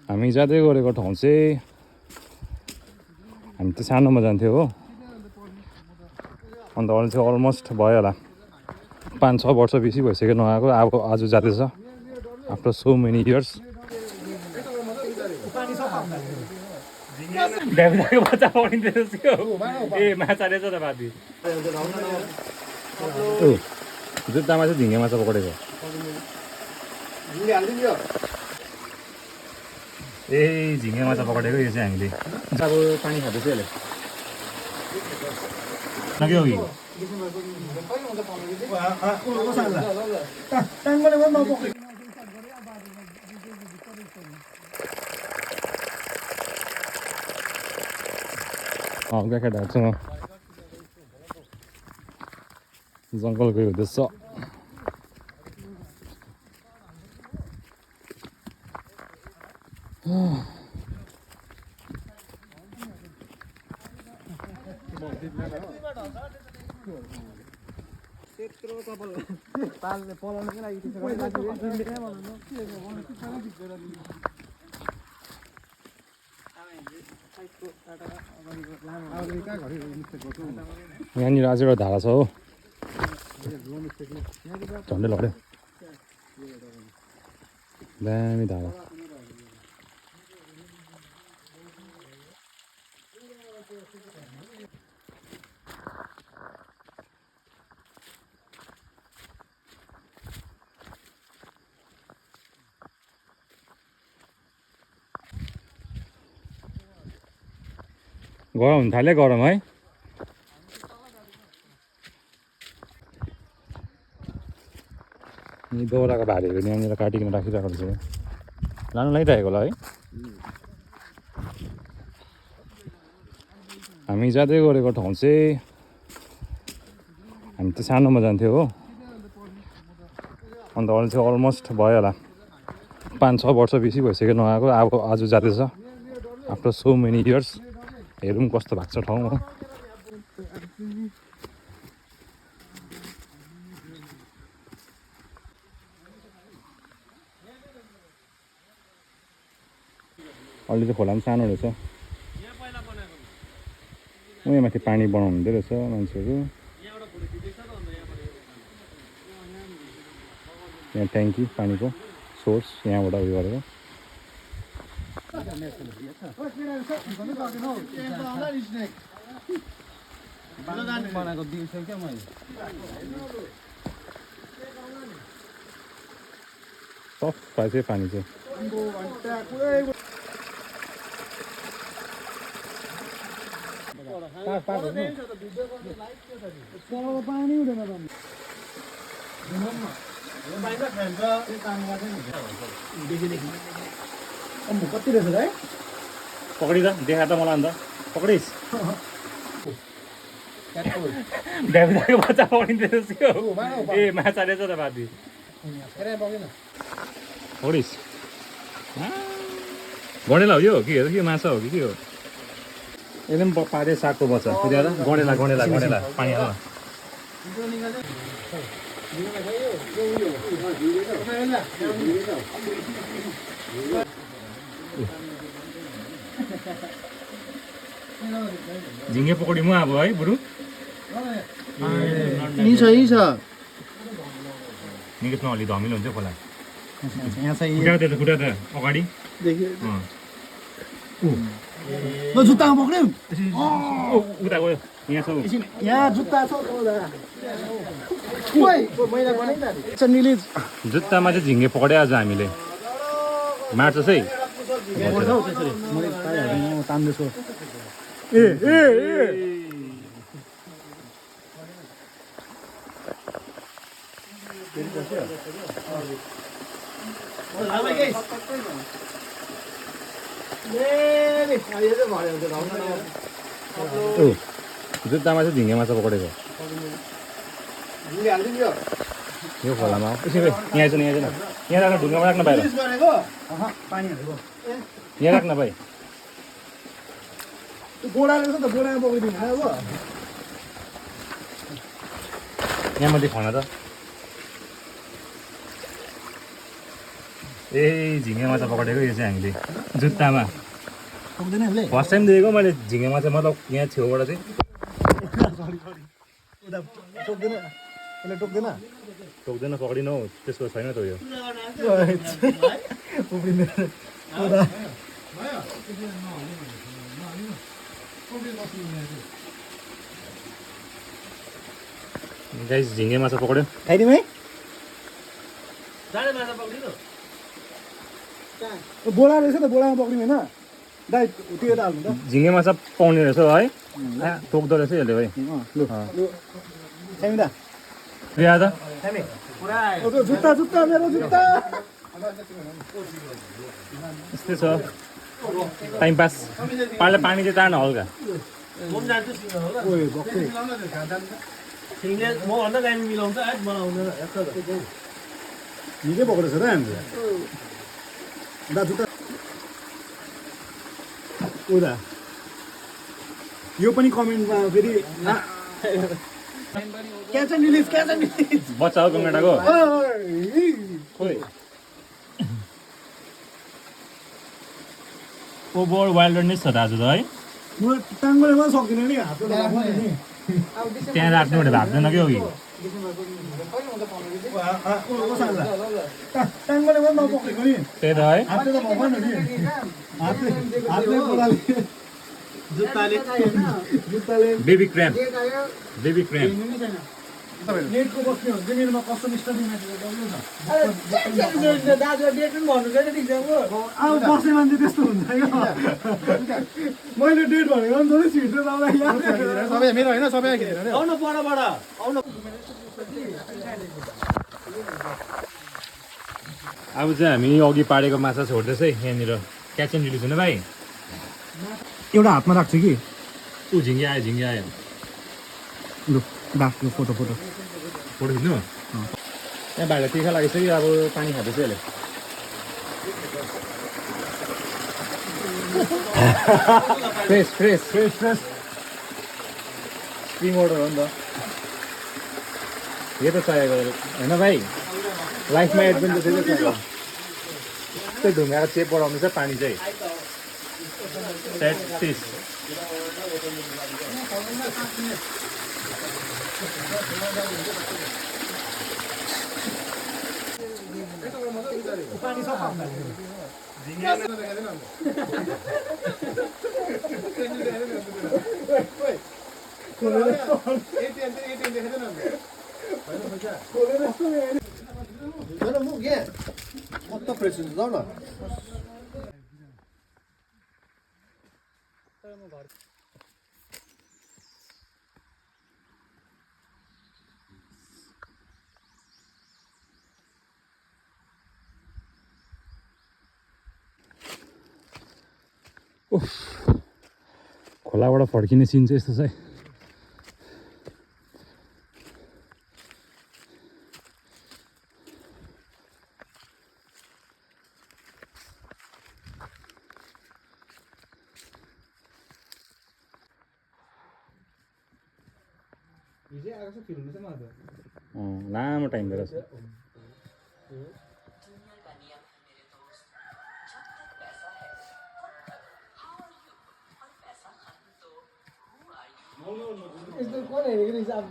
हामी जाँदै गरेको ठाउँ चाहिँ हामी त सानोमा जान्थ्यो हो अन्त अहिले चाहिँ अलमोस्ट भयो होला 5-6 वर्ष बेसी भइसक्यो नआएको अब आज जाँदैछ आफ्टर सो मेनी इयर्स बच्चा पढिँदैछ ए माछा रहेछ त बाबी जुत्तामा चाहिँ झिङ्गे माछा पकडेको ए झिङ्गे माछा पकडेको यो चाहिँ हामीले अब पानी खाँदैछ यसले नके हो केटाहरूसँग जङ्गल गयो हुँदैछ यहाँनिर अझै एउटा धारा छ हो झन्डै लड्यो दामी धारा गरम हुन थाल्यो गरम है यी दाउराको भारीहरू यहाँनिर काटिकन राखिरहेको रहेछ लानु लागिरहेको होला है हामी जाँदै गरेको ठाउँ चाहिँ हामी त सानोमा जान्थ्यो हो अन्त अहिले चाहिँ अलमोस्ट भयो होला 5-6 वर्ष बेसी भइसक्यो नआएको अब आज जाँदैछ आफ्टर सो मेनी इयर्स हेरौँ कस्तो भएको छ ठाउँ हो अहिले चाहिँ खोला पनि सानो रहेछ उयो माथि पानी बनाउनु हुँदै रहेछ मान्छेहरू यहाँ ट्याङ्की पानीको सोर्स यहाँबाट उयो गरेको सफा चाहिँ पानी चाहिँ कति रहेछ है पक्रिँदा देखा त मलाई अन्त पक्रिस् दाको बच्चा पक्रिँदैछ ए माछा रहेछ त बाबी पक्रिस् गडेला हो यो के हो कि माछा हो कि के हो यसले पनि पारे सागको बच्चा गडेला गडेला गडेला पानी हाल झिङ्गे पकडी म अब है बरु यही छ निकै अलि धमिलो हुन्छ खोला खुट्टा त अगाडि जुत्तामा पक्रियो उता गयो यहाँ छ यहाँ जुत्ता छ जुत्तामा चाहिँ झिङ्गे पक्रे आज हामीले मार्छस् है तान्दैछु जुत्तामा चाहिँ झिङ्गे माछा पक्रेको यो खोलामा यहाँ छ यहाँ राख्न ढुङ्गामा राख्न बाहिर यहाँ राख्न भाइ यहाँ माथि खना त ए झिङ्गे माछा पक्रेको यो चाहिँ हामीले जुत्तामा टोक्दैन यसले फर्स्ट टाइम देखेको मैले झिङ्गे माछा मतलब यहाँ छेउबाट चाहिँ उता टोक्दैन यसले टोक्दैन टोक्दैन पक्रिन हौ त्यसको छैन त यो उफ्रिँदैन उता गाइस झिङ्गे माछा पक्र्यो खाइदिउँ है बोला रहेछ त बोलामा पक्रिउँ होइन दाइ त्यो यता हाल्नु त झिङ्गे माछा पाउने रहेछ है टोक्दो रहेछ यसले है लु खाइदिउँ त प्रिया त जुत्ता जुत्ता मेरो जुत्ता यस्तै छ टाइम पास पानी चाहिँ तार्न हल्का ओए बक्से निकै पक्रेछ र हामीले दा जुत्ता उदा यो पनि कमेन्टमा फेरि क्याच एन्ड रिलिज बच्चा हो गङ्गाटाको खोइ ओभर वाइल्डनेस छ त आज त है म टाङ्गोले पनि सक्दिनँ नि हातले राख्नु नि त्यहाँ राख्नु भने भाग्दैन क्या अघि टाङ्गोले पनि नपक्रेको नि त्यही त है हातले त भएन नि हातले बोलाले जुत्ताले बेबी क्र्याम्प नेटको बस्ने हो मेरोमा कस्तो स्टडी अब बस्ने मान्छे त्यस्तो हुन्छ मैले डेट भनेको पनि थोरै छिट्यो सबै मेरो होइन सबै आउनु परबाट आउनु अब चाहिँ हामी अघि पारेको माछा छोड्दैछ है यहाँनिर क्याच एन्ड रिलिज होइन भाइ एउटा हातमा राख्छु कि ऊ झिङ्गे आयो लु राख्नु फोटो फोटो खिच्नु यहाँ बाहिर तिर्खा लागिसक्यो अब पानी खाँदैछ यसले फ्रेस स्प्रिङ वाटर हो नि त यो त चाहिएको होइन भाइ लाइफमा एडभेन्चर चाहिँ चाहिएको त्यस्तै ढुङ्गाको चेप बढाउनु छ पानी चाहिँ सेट फिस पानी सफा फ्रेस हुन्छ जाऊ न खोलाबाट फर्किने सिन चाहिँ यस्तो छ है लामो टाइम गरेर यस्तो कोन हेरेको रहेछ अब